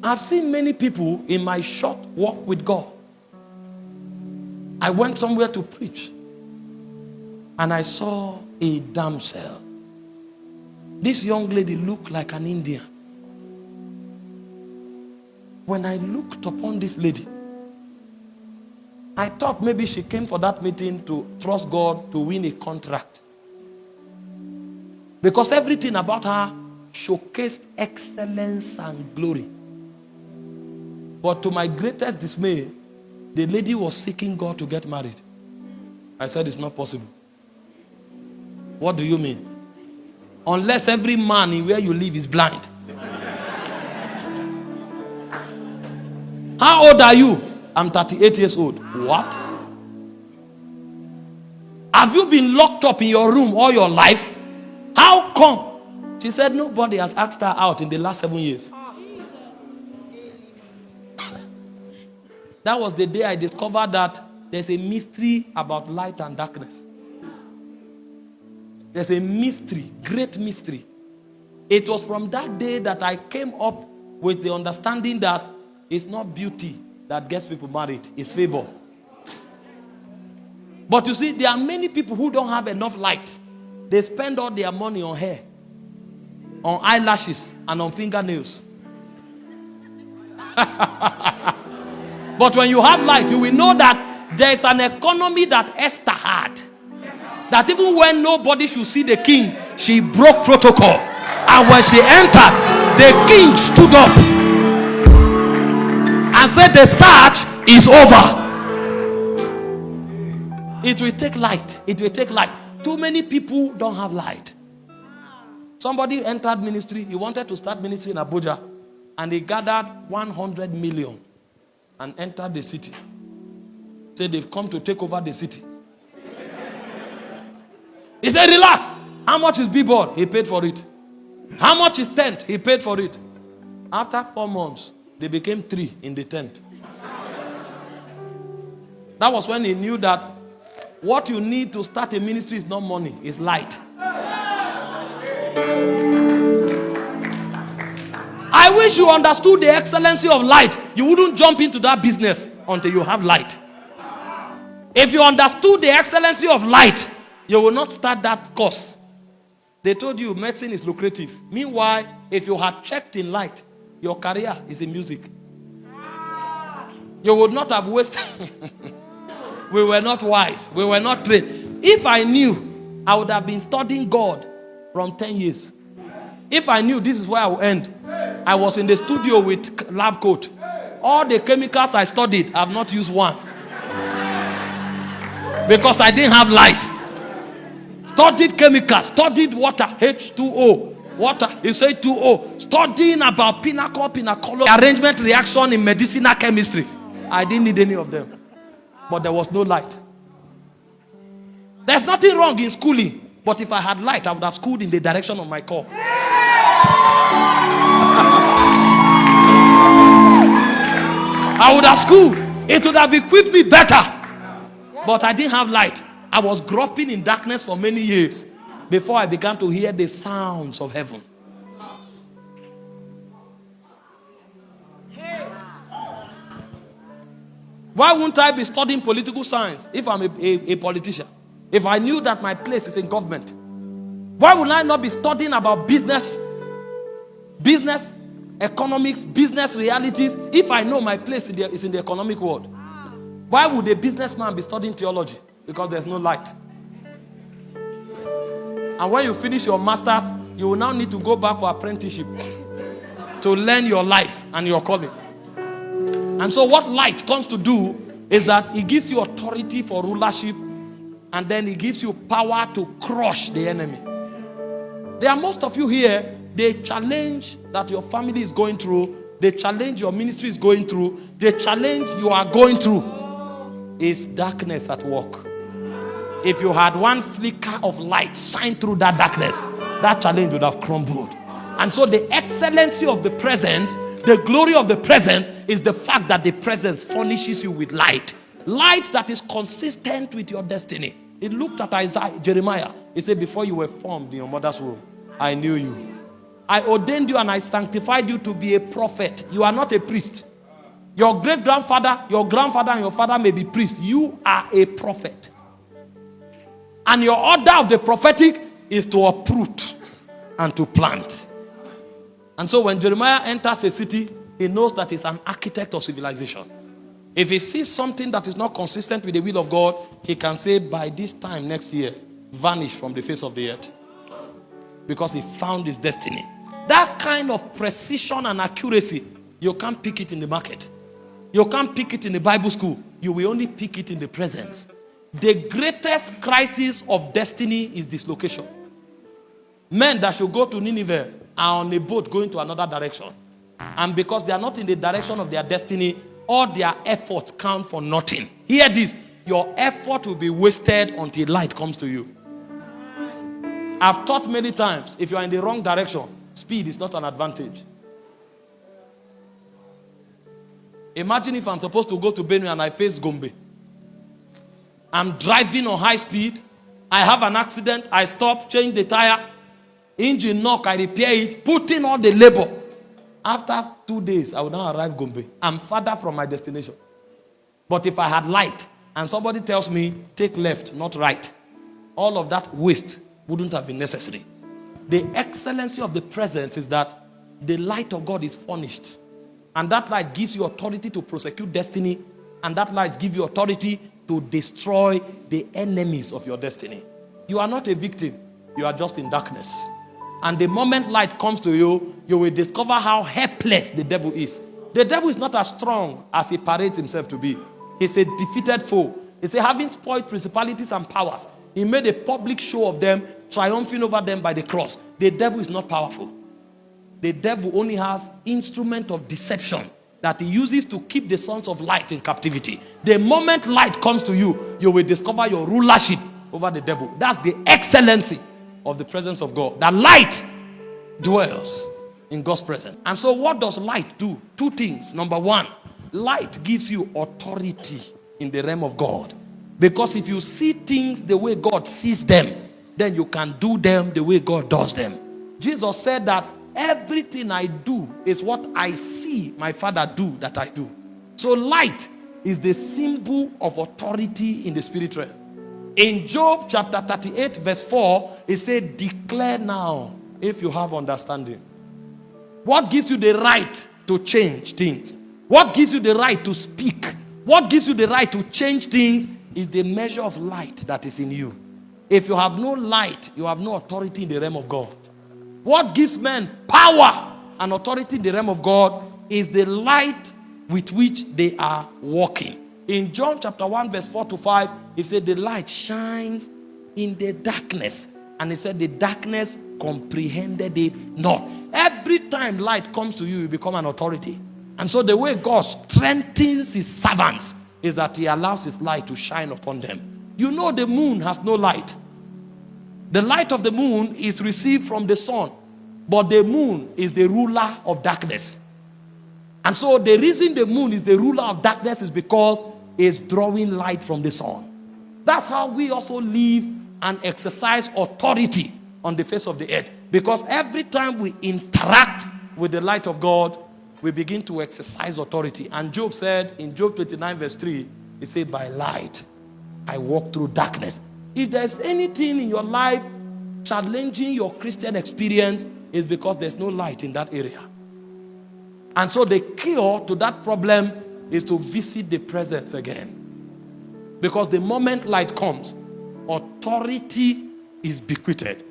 I've seen many people in my short walk with God. I went somewhere to preach, and I saw a damsel. This young lady looked like an Indian. When I looked upon this lady, I thought maybe she came for that meeting to trust God to win a contract. Because everything about her showcased excellence and glory. But to my greatest dismay, the lady was seeking God to get married. I said, it's not possible. What do you mean? Unless every man in where you live is blind. How old are you? I'm 38 years old. What? Have you been locked up in your room all your life? How come? She said nobody has asked her out in the last 7 years. That was the day I discovered that there's a mystery about light and darkness. There's a mystery, great mystery. It was from that day that I came up with the understanding that it's not beauty that gets people married, it's favor. But you see, there are many people who don't have enough light. They spend all their money on hair, on eyelashes, and on fingernails. But when you have light, you will know that there is an economy that Esther had. That even when nobody should see the king, she broke protocol. And when she entered, the king stood up and said, the search is over. It will take light. It will take light. Too many people don't have light. Somebody entered ministry. He wanted to start ministry in Abuja. And he gathered 100 million and entered the city. Said they've come to take over the city. He said, relax. How much is billboard? He paid for it. How much is tent? He paid for it. After 4 months, they became 3 in the tent. That was when he knew that what you need to start a ministry is not money, it's light. I wish you understood the excellency of light. You wouldn't jump into that business until you have light. If you understood the excellency of light, you will not start that course. They told you medicine is lucrative. Meanwhile, if you had checked in light, your career is in music. You would not have wasted. We were not wise. We were not trained. If I knew, I would have been studying God from 10 years. If I knew this is where I would end, I was in the studio with lab coat. All the chemicals I studied, I have not used one. Because I didn't have light. Studied chemicals, studied water, H2O. Water is H2O. Studying about pinnacle, arrangement reaction in medicinal chemistry. I didn't need any of them. But there was no light. There's nothing wrong in schooling. But if I had light, I would have schooled in the direction of my call. I would have schooled. It would have equipped me better. But I didn't have light. I was groping in darkness for many years before I began to hear the sounds of heaven. Why wouldn't I be studying political science if I'm a politician? If I knew that my place is in government? Why would I not be studying about business, economics, business realities if I know my place is in the economic world? Why would a businessman be studying theology? Because there's no light. And when you finish your master's, you will now need to go back for apprenticeship to learn your life and your calling. And so what light comes to do is that it gives you authority for rulership, and then it gives you power to crush the enemy. There are most of you here, the challenge that your family is going through, the challenge your ministry is going through, the challenge you are going through is darkness at work. If you had one flicker of light shine through that darkness, that challenge would have crumbled. And so the excellency of the presence, the glory of the presence, is the fact that the presence furnishes you with light. Light that is consistent with your destiny. It looked at Jeremiah. He said, before you were formed in your mother's womb, I knew you. I ordained you and I sanctified you to be a prophet. You are not a priest. Your great-grandfather, your grandfather, and your father may be priests. You are a prophet. And your order of the prophetic is to uproot and to plant. And so when Jeremiah enters a city, he knows that he's an architect of civilization. If he sees something that is not consistent with the will of God, he can say, by this time next year, vanish from the face of the earth. Because he found his destiny. That kind of precision and accuracy, you can't pick it in the market. You can't pick it in the Bible school. You will only pick it in the presence. The greatest crisis of destiny is dislocation. Men that should go to Nineveh are on a boat going to another direction. And because they are not in the direction of their destiny, all their efforts count for nothing. Hear this. Your effort will be wasted until light comes to you. I've taught many times, if you are in the wrong direction, speed is not an advantage. Imagine if I'm supposed to go to Benue and I face Gombe. I'm driving on high speed. I have an accident. I stop, change the tire. Engine knock, I repair it. Put in all the labor. After 2 days, I will now arrive Gombe. I'm farther from my destination. But if I had light and somebody tells me, take left, not right, all of that waste wouldn't have been necessary. The excellency of the presence is that the light of God is furnished. And that light gives you authority to prosecute destiny. And that light gives you authority to destroy the enemies of your destiny. You are not a victim. You are just in darkness. And the moment light comes to you, you will discover how helpless the devil is. The devil is not as strong as he parades himself to be. He's a defeated foe. He's having spoiled principalities and powers. He made a public show of them, triumphing over them by the cross. The devil is not powerful. The devil only has instrument of deception that he uses to keep the sons of light in captivity. The moment light comes to you, you will discover your rulership over the devil. That's the excellency of the presence of God. That light dwells in God's presence. And so what does light do? Two things. Number one, light gives you authority in the realm of God. Because if you see things the way God sees them, then you can do them the way God does them. Jesus said that everything I do is what I see my Father do that I do. So light is the symbol of authority in the spirit realm. In Job chapter 38 verse 4, it said, declare now if you have understanding. What gives you the right to change things? What gives you the right to speak? What gives you the right to change things is the measure of light that is in you. If you have no light, you have no authority in the realm of God. What gives men power and authority in the realm of God is the light with which they are walking. In John chapter 1 verse 4 to 5, it said the light shines in the darkness. And it said the darkness comprehended it not. Every time light comes to you, you become an authority. And so the way God strengthens his servants is that he allows his light to shine upon them. You know the moon has no light. The light of the moon is received from the sun. But the moon is the ruler of darkness. And so the reason the moon is the ruler of darkness is because it's drawing light from the sun. That's how we also live and exercise authority on the face of the earth. Because every time we interact with the light of God, we begin to exercise authority. And Job said in Job 29 verse 3, he said, by light I walk through darkness. If there's anything in your life challenging your Christian experience, it's because there's no light in that area. And so the cure to that problem is to visit the presence again. Because the moment light comes, authority is bequeathed.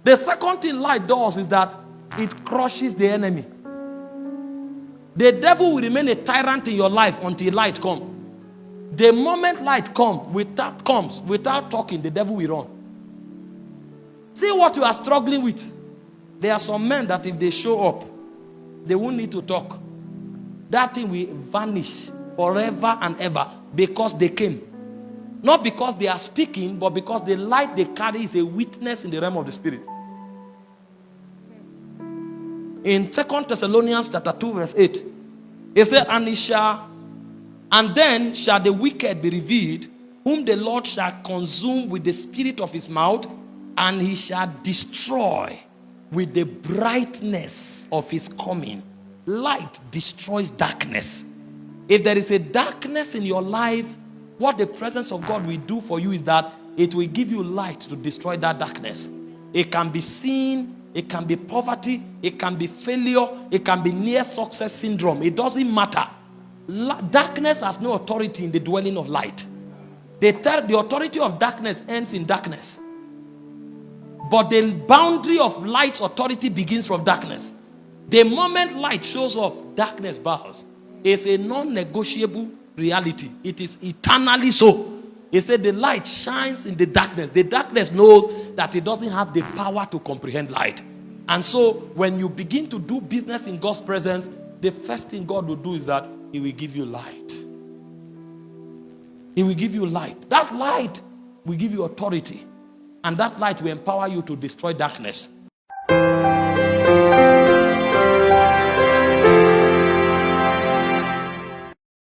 The second thing light does is that it crushes the enemy. The devil will remain a tyrant in your life until light comes. The moment light comes without talking, the devil will run. See what you are struggling with. There are some men that if they show up, they won't need to talk. That thing will vanish forever and ever because they came. Not because they are speaking, but because the light they carry is a witness in the realm of the spirit. In 2 Thessalonians chapter 2 verse 8, it said, and then shall the wicked be revealed, whom the Lord shall consume with the spirit of his mouth, and he shall destroy with the brightness of his coming. Light destroys darkness. If there is a darkness in your life, what the presence of God will do for you is that it will give you light to destroy that darkness. It can be sin, it can be poverty, it can be failure, it can be near success syndrome. It doesn't matter. Darkness has no authority in the dwelling of light. The authority of darkness ends in darkness. But the boundary of light's authority begins from darkness. The moment light shows up, darkness bows. It's a non-negotiable reality. It is eternally so. He said the light shines in the darkness. The darkness knows that it doesn't have the power to comprehend light. And so when you begin to do business in God's presence, the first thing God will do is that he will give you light. He will give you light. That light will give you authority. And that light will empower you to destroy darkness.